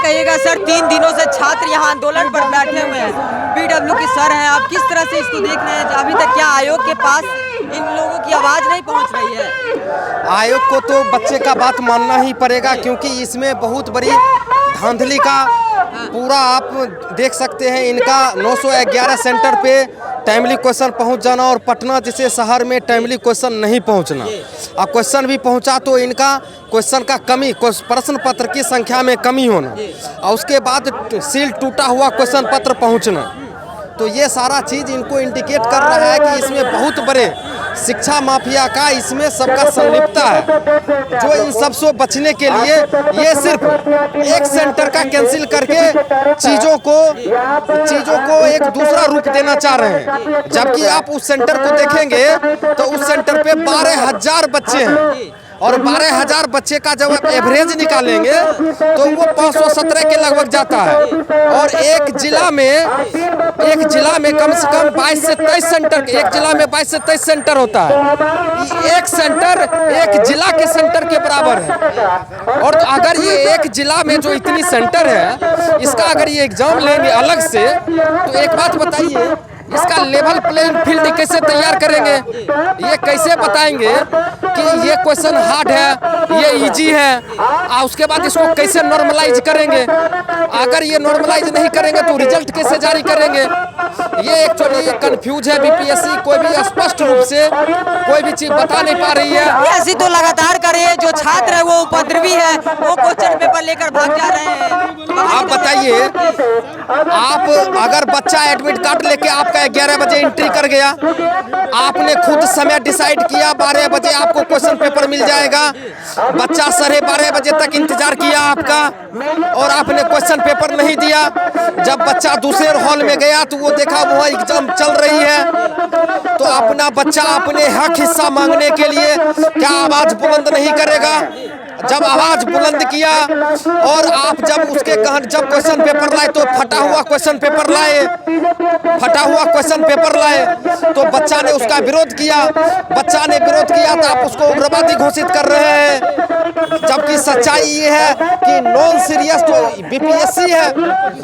कहिएगा सर, 3 दिनों से छात्र यहाँ आंदोलन पर बैठे हुए हैं। पीडब्ल्यू के सर हैं, आप किस तरह से इसको देख रहे हैं? अभी तक क्या आयोग के पास इन लोगों की आवाज़ नहीं पहुँच रही है? आयोग को तो बच्चे का बात मानना ही पड़ेगा, क्योंकि इसमें बहुत बड़ी धांधली का पूरा आप देख सकते हैं। इनका 911 सेंटर पे टाइमली क्वेश्चन पहुंच जाना और पटना जैसे शहर में टाइमली क्वेश्चन नहीं पहुंचना, और क्वेश्चन भी पहुंचा तो इनका क्वेश्चन का कमी, प्रश्न पत्र की संख्या में कमी होना, और उसके बाद सील टूटा हुआ क्वेश्चन पत्र पहुंचना। तो ये सारा चीज़ इनको इंडिकेट कर रहा है कि इसमें बहुत बड़े शिक्षा माफिया का इसमें सबका संलिप्तता है। जो इन सब से बचने के लिए ये सिर्फ एक सेंटर का कैंसिल करके चीज़ों को एक दूसरा रूप देना चाह रहे हैं। जबकि आप उस सेंटर को देखेंगे तो उस सेंटर पे 12,000 बच्चे हैं, और 12,000 बच्चे का जब आप एवरेज निकालेंगे तो वो 517 के लगभग जाता है। और एक जिला में कम से कम 22 से 23 सेंटर, एक जिला में 22 से 23 सेंटर होता है। एक सेंटर एक जिला के सेंटर के बराबर है। और अगर ये एक जिला में जो इतनी सेंटर है, इसका अगर ये एग्जाम लेंगे अलग से, तो एक बात बताइए, इसका लेवल प्लेइंग फील्ड कैसे तैयार करेंगे? ये कैसे बताएंगे कि ये क्वेश्चन हार्ड है, ये इजी है, और उसके बाद इसको कैसे नॉर्मलाइज करेंगे? अगर ये नॉर्मलाइज नहीं करेंगे तो रिजल्ट कैसे जारी करेंगे? ये एक्चुअली कंफ्यूज है। बीपीएससी कोई भी स्पष्ट रूप से कोई भी चीज बता नहीं पा रही है। ऐसी तो लगातार कर रही है। जो छात्र है वो उपद्रवी है, वो क्वेश्चन पेपर लेकर भाग जा रहे हैं। आप बताइए, आप अगर बच्चा एडमिट कार्ड लेके आपका 11 बजे एंट्री कर गया, आपने खुद समय डिसाइड किया 12 बजे आपको क्वेश्चन पेपर मिल जाएगा, बच्चा 12:30 बजे तक इंतजार किया आपका, और आपने क्वेश्चन पेपर नहीं दिया। जब बच्चा दूसरे हॉल में गया तो वो देखा वहाँ एग्जाम चल रही है, तो अपना बच्चा अपने हक हिस्सा मांगने के लिए क्या आवाज बुलंद नहीं करेगा? जब आवाज बुलंद किया और आप जब क्वेश्चन पेपर लाए तो फटा हुआ क्वेश्चन पेपर लाए, तो बच्चा ने उसका विरोध किया। बच्चा ने विरोध किया तो आप उसको उग्रवादी घोषित कर रहे हैं। जबकि सच्चाई ये है कि नॉन सीरियस जो बीपीएससी है,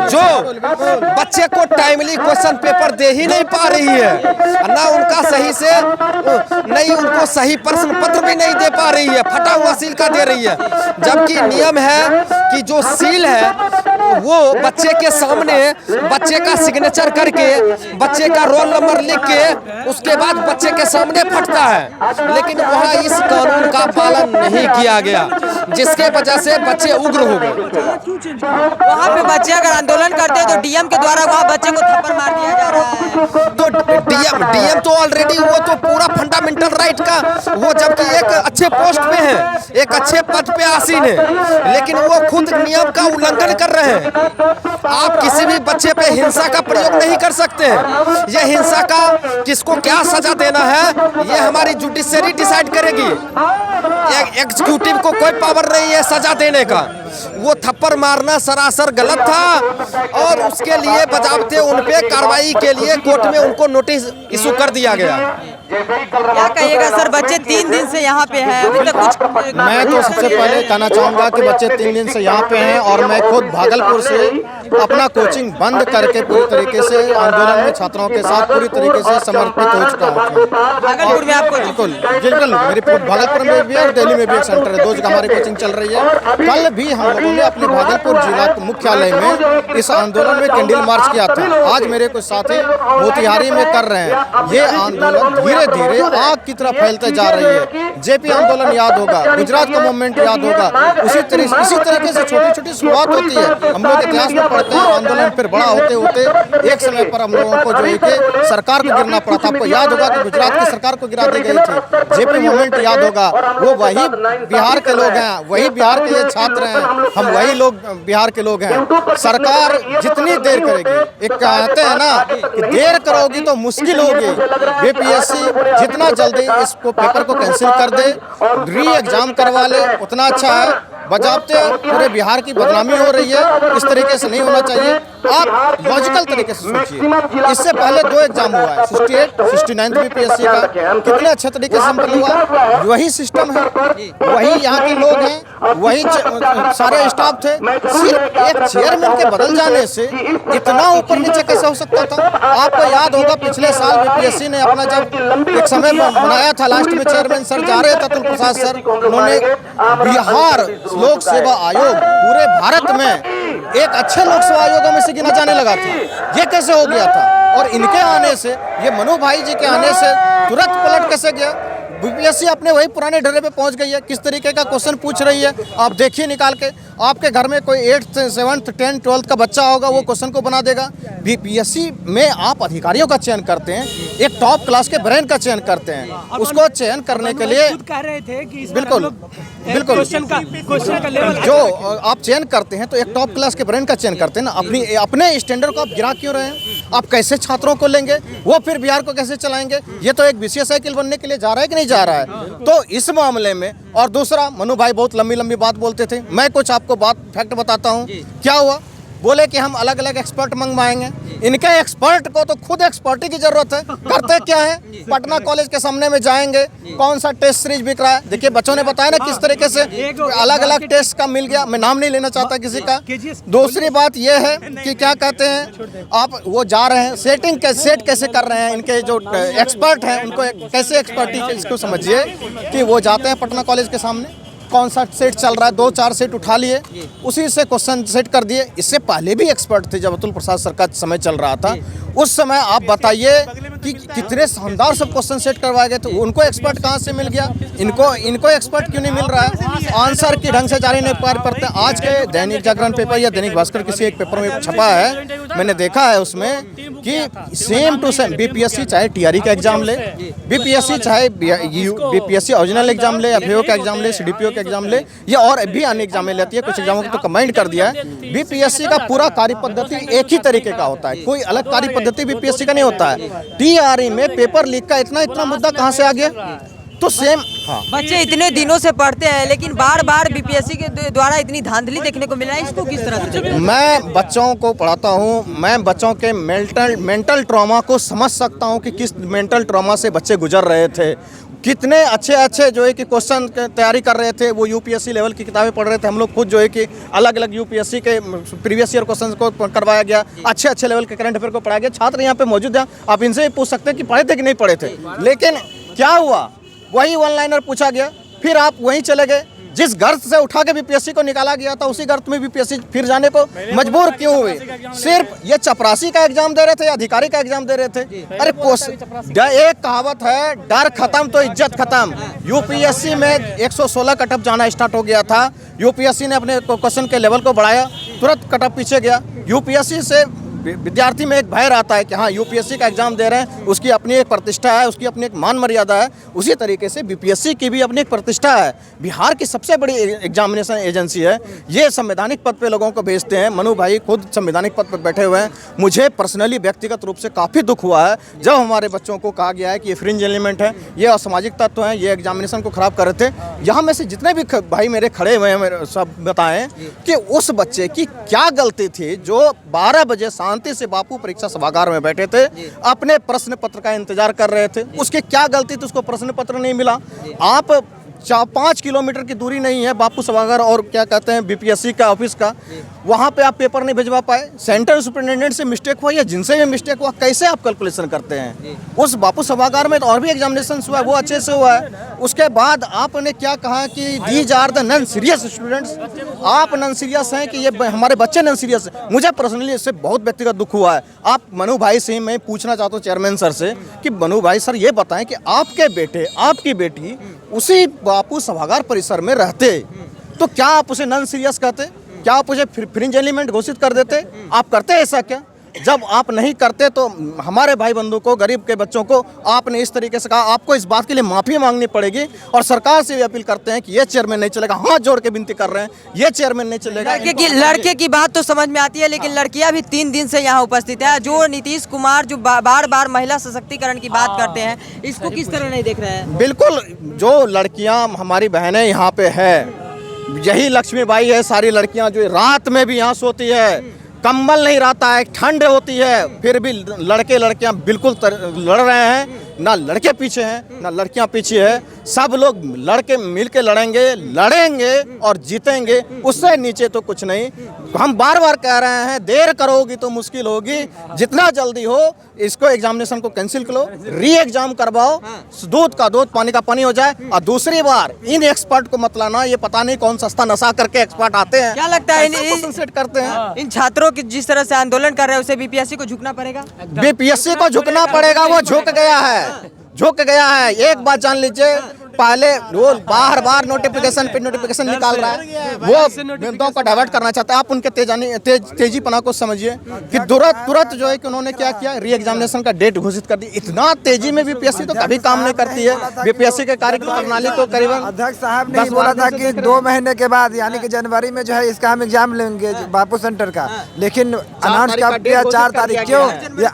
जो बच्चे को टाइमली क्वेश्चन पेपर दे ही नहीं पा रही है, ना उनका सही से नहीं, उनको सही प्रश्न पत्र भी नहीं दे पा रही है, फटा हुआ सील का दे रही है। जबकि नियम है कि जो सील है वो बच्चे के सामने बच्चे का सिग्नेचर करके, बच्चे का रोल नंबर लिख के उसके बाद बच्चे के सामने फटता है। लेकिन वहाँ इस कानून का पालन नहीं किया गया, जिसके वजह से बच्चे उग्र हो गए। वहाँ पे बच्चे अगर आंदोलन करते हैं तो डीएम के द्वारा वहाँ बच्चे को थप्पड़ मार दिया जा रहा है। तो डीएम तो ऑलरेडी वो तो पूरा फंडामेंटल राइट का, वो जबकि एक अच्छे पोस्ट पे है, एक अच्छे पद पे आसीन है, लेकिन वो खुद नियम का उल्लंघन कर रहे हैं। आप किसी भी बच्चे पे हिंसा का प्रयोग नहीं कर सकते हैं। यह हिंसा का किसको क्या सजा देना है, ये हमारी जुडिशरी डिसाइड करेगी। एग्जीक्यूटिव को कोई पावर नहीं है सजा देने का। वो थप्पड़ मारना सरासर गलत था, और उसके लिए बजावते उन पे कार्रवाई के लिए कोर्ट में उनको नोटिस इशू कर दिया गया। क्या कहिएगा सर, बच्चे 3 दिन से यहाँ पे हैं, अभी तक कुछ? मैं तो सबसे पहले कहना चाहूँगा कि बच्चे 3 दिन से यहाँ पे हैं, और मैं खुद भागलपुर से अपना कोचिंग बंद करके पूरी तरीके से आंदोलन में छात्रों के साथ पूरी तरीके से समर्पित हो चुका हूँ। भागलपुर में आपको? बिल्कुल मेरी भागलपुर में भी है और दिल्ली में भी एक सेंटर है, 2 जगह हमारी कोचिंग चल रही है। कल भी हम लोगों ने अपने भागलपुर जिला मुख्यालय में इस आंदोलन में कैंडल मार्च किया था। आज मेरे कुछ साथी मोतिहारी में कर रहे हैं। ये आंदोलन धीरे धीरे आग की तरफ फैलते जा रही है। जेपी आंदोलन याद होगा, गुजरात का मूवमेंट याद होगा। इसी तरीके से छोटी छोटी शुरुआत होती है। हम लोग इतिहास में पढ़ते हैं, आंदोलन फिर बड़ा होते होते एक समय पर हम लोगों को जो है कि सरकार को गिरना पड़ा था। आपको याद होगा कि गुजरात की सरकार को गिरा दी गई थी। जेपी मूवमेंट याद होगा, वो वही बिहार के लोग हैं, वही बिहार के ये छात्र हैं, हम वही लोग बिहार के लोग हैं। सरकार जितनी देर करेगी, एक कहते हैं ना कि देर करोगी तो मुश्किल होगी। बीपीएससी जितना जल्दी इसको पेपर को कैंसिल कर दे, री एग्जाम करवा ले, उतना अच्छा है। बजाबते पूरे बिहार की बदनामी हो रही है। इस तरीके से नहीं होना चाहिए। आप लॉजिकल तरीके से सोचिए। इससे पहले 2 एग्जाम हुआ है, 68, 69 बीपीएससी का, कितने अच्छे तरीके से संपन्न हुआ। वही सिस्टम है, वही यहाँ के लोग हैं, वही सारे स्टाफ थे। सिर्फ एक चेयरमैन के बदल जाने से इतना ऊपर नीचे कैसे हो सकता था? आपको याद होगा पिछले साल बीपीएससी ने अपना जब एक समय बनाया था, लास्ट में चेयरमैन सर जा रहे थे, अतुल प्रसाद सर, उन्होंने बिहार लोक सेवा आयोग पूरे भारत में एक अच्छे लोक सेवा आयोगों में से गिना जाने लगा था। ये कैसे हो गया था? और इनके आने से, ये मनु भाई जी के आने से तुरंत पलट कैसे गया? बीपीएससी अपने वही पुराने ढर्रे पे पहुंच गई है। किस तरीके का क्वेश्चन पूछ रही है आप देखिए निकाल के। आपके घर में कोई 8th 7th 10th 12th का बच्चा होगा, वो क्वेश्चन को बना देगा। बीपीएससी में आप अधिकारियों का चयन करते हैं, एक टॉप क्लास के ब्रेन का चयन करते हैं। उसको चयन करने के लिए कह रहे थे कि बिल्कुल बिल्कुल क्वेश्चन का लेवल जो आप चयन करते हैं तो एक टॉप क्लास के ब्रेन का चयन करते हैं ना। अपने स्टैंडर्ड को आप गिरा क्यों रहे हैं? आप कैसे छात्रों को लेंगे? वो फिर बिहार को कैसे चलाएंगे? ये तो एक विशेष साइकिल बनने के लिए जा रहा है कि नहीं जा रहा है? तो इस मामले में, और दूसरा, मनु भाई बहुत लंबी लंबी बात बोलते थे। मैं कुछ आपको बात फैक्ट बताता हूँ। क्या हुआ? बोले कि हम अलग अलग एक्सपर्ट मंगवाएंगे। इनके एक्सपर्ट को तो खुद एक्सपर्टी की जरूरत है। करते क्या है? पटना कॉलेज के सामने में जाएंगे, कौन सा टेस्ट सीरीज बिक रहा है। देखिए बच्चों ने बताया ना किस तरीके से अलग अलग टेस्ट का मिल गया। मैं नाम नहीं लेना चाहता किसी का। दूसरी बात यह है कि क्या कहते हैं, आप वो जा रहे हैं सेट कैसे कर रहे हैं। इनके जो एक्सपर्ट हैं उनको कैसे एक्सपर्टी, इसको समझिए कि वो जाते हैं पटना कॉलेज के सामने, कौन सा सेट चल रहा है, 2-4 सेट उठा लिए, उसी से क्वेश्चन सेट कर दिए। इससे पहले भी एक्सपर्ट थे जब अतुल प्रसाद सर का समय चल रहा था, उस समय आप बताइए कि कितने शानदार सब क्वेश्चन सेट करवाए गए थे। उनको एक्सपर्ट कहाँ से मिल गया? इनको एक्सपर्ट क्यों नहीं मिल रहा है? आंसर की ढंग से जारी नहीं पार पड़ते। आज के दैनिक जागरण पेपर या दैनिक भास्कर किसी एक पेपर में छपा है, मैंने देखा है उसमें कि सेम टू सेम बीपीएससी चाहे टीआरई का एग्जाम ले, बीपीएससी चाहे बीपीएससी ओरिजिनल एग्जाम ले, एफएओ का एग्जाम ले, सीडीपीओ का एग्जाम ले, या और भी अन्य एग्जाम लेती है। कुछ एग्जामों को तो कमेंट कर दिया है। बीपीएससी का पूरा कार्य पद्धति एक ही तरीके का होता है, कोई अलग कार्य पद्धति बीपीएससी का नहीं होता है। टीआरई में पेपर लीक का इतना मुद्दा कहाँ से आ गया? तो सेम। हाँ, बच्चे इतने दिनों से पढ़ते हैं लेकिन बार बार बीपीएससी के द्वारा इतनी धांधली देखने को मिला है, इसको किस तरह से? मैं बच्चों को पढ़ाता हूँ, मैं बच्चों के मेंटल ट्रॉमा को समझ सकता हूँ कि किस मेंटल ट्रॉमा से बच्चे गुजर रहे थे। कितने अच्छे जो है कि क्वेश्चन तैयारी कर रहे थे, वो यूपीएससी लेवल की किताबें पढ़ रहे थे। हम लोग खुद जो है कि अलग अलग यूपीएससी के प्रीवियस ईयर क्वेश्चन को करवाया गया, अच्छे लेवल के करंट अफेयर को पढ़ाया गया। छात्र यहाँ पे मौजूद हैं, आप इनसे भी पूछ सकते हैं कि पढ़े थे कि नहीं पढ़े थे। लेकिन क्या हुआ? वही वन लाइनर पूछा गया, फिर आप वहीं चले गए। जिस गर्त से उठा के बीपीएससी को निकाला गया था, उसी गर्त में बीपीएससी फिर जाने को मजबूर क्यों हुए? सिर्फ ये चपरासी का एग्जाम दे रहे थे या अधिकारी का एग्जाम दे रहे थे? अरे एक कहावत है, डर खत्म तो इज्जत खत्म। यूपीएससी में 116 कटअप जाना स्टार्ट हो गया था। यूपीएससी ने अपने क्वेश्चन के लेवल को बढ़ाया, तुरंत कटअप पीछे गया। यूपीएससी से विद्यार्थी में एक भय रहता है कि हाँ यूपीएससी का एग्जाम दे रहे हैं, उसकी अपनी एक प्रतिष्ठा है, उसकी अपनी एक मान मर्यादा है। उसी तरीके से बीपीएससी की भी अपनी एक प्रतिष्ठा है। बिहार की सबसे बड़ी एग्जामिनेशन एजेंसी है। ये संवैधानिक पद पे लोगों को भेजते हैं। मनु भाई खुद संवैधानिक पद पर बैठे हुए हैं। मुझे पर्सनली व्यक्तिगत रूप से काफ़ी दुख हुआ है जब हमारे बच्चों को कहा गया है कि ये फ्रिंज एलिमेंट है, ये असामाजिक तत्व हैं, ये एग्जामिनेशन को खराब कर रहे थे। यहाँ में से जितने भी भाई मेरे खड़े हुए हैं, सब बताएं कि उस बच्चे की क्या गलती थी जो 12 बजे शांति से बापू परीक्षा सभागार में बैठे थे, अपने प्रश्न पत्र का इंतजार कर रहे थे। उसकी क्या गलती थी? उसको प्रश्न पत्र नहीं मिला। आप 5 किलोमीटर की दूरी नहीं है बापू सभागार और क्या कहते हैं बीपीएससी का ऑफिस का, वहाँ पे आप पेपर नहीं भिजवा पाए। सेंटर सुपरिटेंडेंट से मिस्टेक हुआ या जिनसे भी मिस्टेक हुआ, कैसे आप कैलकुलेशन करते हैं? उस बापू सभागार में तो और भी एग्जामिनेशन हुआ है, वो अच्छे से हुआ है। उसके बाद आपने क्या कहा कि these are the non serious students. आप नॉन सीरियस हैं कि ये हमारे बच्चे नॉन सीरियस हैं। मुझे पर्सनली इससे बहुत व्यक्तिगत दुख हुआ है। आप मनु भाई से मैं पूछना चाहता हूँ चेयरमैन सर से कि मनु भाई सर ये बताएं कि आपके बेटे आपकी बेटी उसी बापू सभागार परिसर में रहते तो क्या आप उसे नॉन सीरियस कहते? क्या आप उसे फ्रिंज एलिमेंट घोषित कर देते? आप करते ऐसा क्या? जब आप नहीं करते तो हमारे भाई बंधु को, गरीब के बच्चों को आपने इस तरीके से कहा। आपको इस बात के लिए माफ़ी मांगनी पड़ेगी और सरकार से भी अपील करते हैं कि ये चेयरमैन नहीं चलेगा। हाथ जोड़ के विनती कर रहे हैं, ये चेयरमैन नहीं चलेगा। लड़के की बात तो समझ में आती है, लेकिन लड़कियां भी 3 दिन से यहाँ उपस्थित है। जो नीतीश कुमार जो बार बार महिला सशक्तिकरण की बात करते हैं, इसको किस तरह नहीं देख रहे हैं? बिल्कुल, जो लड़कियाँ हमारी बहनें यहाँ पे है, यही लक्ष्मीबाई है, सारी लड़कियां जो रात में भी यहाँ सोती है, कंबल नहीं रहता है, ठंड होती है, फिर भी लड़के लड़कियां बिल्कुल लड़ रहे हैं। ना लड़के पीछे हैं ना लड़कियां पीछे है, सब लोग लड़के मिलके लड़ेंगे और जीतेंगे, उससे नीचे तो कुछ नहीं। हम बार बार कह रहे हैं, देर करोगी तो मुश्किल होगी, जितना जल्दी हो इसको एग्जामिनेशन को कैंसिल करो, री एग्जाम करवाओ, दूध का दूध पानी का पानी हो जाए। और दूसरी बार इन एक्सपर्ट को मत लाना, ये पता नहीं कौन सस्ता नशा करके एक्सपर्ट आते हैं, क्या लगता है सेट करते हैं। इन छात्रों की जिस तरह से आंदोलन कर रहे हैं उसे बीपीएससी को झुकना पड़ेगा? बीपीएससी को झुकना पड़ेगा, वो झुक गया है। एक बात जान लीजिए, पहले वो बार नोटिफिकेशन पे नोटिफिकेशन निकाल रहा है, वो मुद्दों को डाइवर्ट करना चाहता है। आप उनके तेजीपना को समझिए कि तुरंत जो है कि उन्होंने क्या किया, री एग्जामिनेशन का डेट घोषित कर दी। इतना तेजी में बीपीएससी तो कभी काम नहीं करती है। बीपीएससी के कार्यक्रम प्रणाली को करीबन अध्यक्ष साहब ने बोला था कि 2 महीने के बाद यानी कि जनवरी में जो है इसका हम एग्जाम लेंगे बापू सेंटर का, लेकिन अनाउंस कब किया? 4 तारीख। क्यों? ये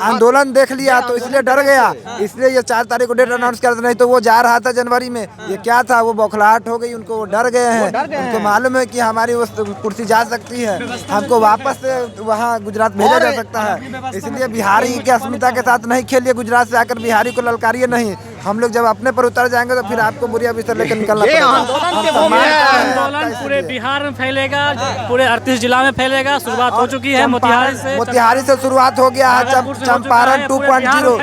आंदोलन देख लिया तो इसलिए डर गया, इसलिए ये 4 तारीख को डेट अनाउंस कर, नहीं तो वो जा रहा था जनवरी में। ये क्या था, वो बौखलाहट हो गई उनको, वो डर गए हैं। उनको मालूम है कि हमारी वो कुर्सी जा सकती है, हमको वापस से वहाँ गुजरात भेजा जा सकता है। इसलिए बिहारी की अस्मिता के साथ नहीं खेलिए, गुजरात से आकर बिहारी को ललकारिए नहीं। हम लोग जब अपने पर उतर जाएंगे तो फिर आपको बुरी बिस्तर लेकर निकलना पड़ेगा। आंदोलन पूरे बिहार में फैलेगा, पूरे 38 जिला में फैलेगा। शुरुआत हो चुकी है मोतिहारी से शुरुआत हो गया है। चंपारण 2.0,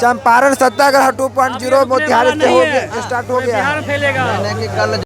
चंपारण सत्याग्रह 2.0 मोतिहारी से स्टार्ट हो गया है।